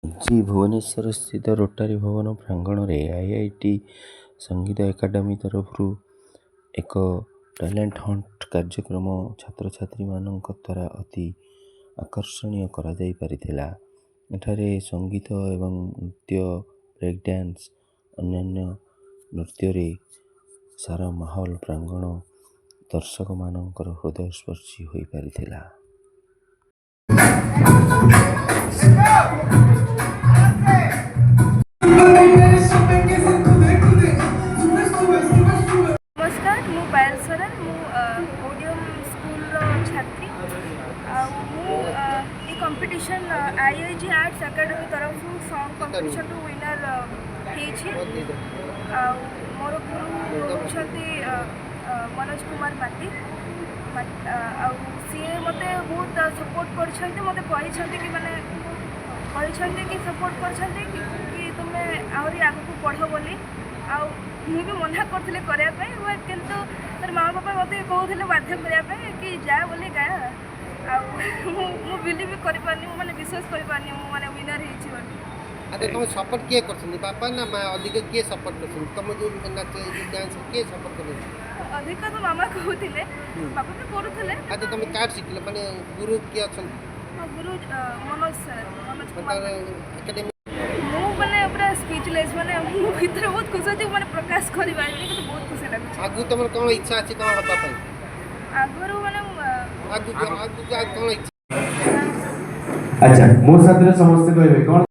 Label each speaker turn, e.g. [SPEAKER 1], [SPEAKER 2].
[SPEAKER 1] जी भुवनेश्वर स्थित रोटारी भवन प्रांगण में आईआईटी संगीत एकाडेमी तरफ एक टैलेंट हंट कार्यक्रम छात्र छात्री मान द्वारा अति आकर्षणीय करा जाई परिथिला। एठारे संगीत एवं नृत्य ब्रेक डांस अन्यान्य नृत्य रे सारा माहौल प्रांगण दर्शक मानकर हृदयस्पर्शी होई परिथिला।
[SPEAKER 2] नमस्कार मु पायल सरन मु ओडियम स्कूल छात्री ये कंपटीशन आईआईजी आर्ट्स एकेडमी तरफ सॉन्ग कंपटीशन टू विनर मोर गुरु होती मनोज कुमार माटी सी मत बहुत सपोर्ट कर मत कि माने कि सपोर्ट कर तुम्हें आहरी आगू पढ़ बोली मुझे मना करते करने किंतु माँ बापा मत कहते बाध्य करने कि जा बोली गा मु बिलीव कर माने विश्वास कर माने विनर
[SPEAKER 3] अरे तुम सपोर्ट किए कर बापा ना माँ अधिक किए सपोर्ट कर तुम जो नाच डांस किए सपोर्ट कर
[SPEAKER 2] अधिक तो मामा कहते बापा भी करुले।
[SPEAKER 3] अच्छा तुम क्या शिखल माने गुरु किए अच्छा
[SPEAKER 2] गुरु मनोज सर मनोज कुमार
[SPEAKER 3] एकेडमी
[SPEAKER 2] पूरा स्पीचलेस माने भीतर बहुत खुश अच्छे मैंने प्रकाश कर बहुत खुशी लगे।
[SPEAKER 3] आगु तुम कौन इच्छा अच्छी कौन हाँ
[SPEAKER 2] आगुरी मैंने
[SPEAKER 3] आगु कौन इच्छा
[SPEAKER 4] अच्छा मो साथ समस्ते कहे कौन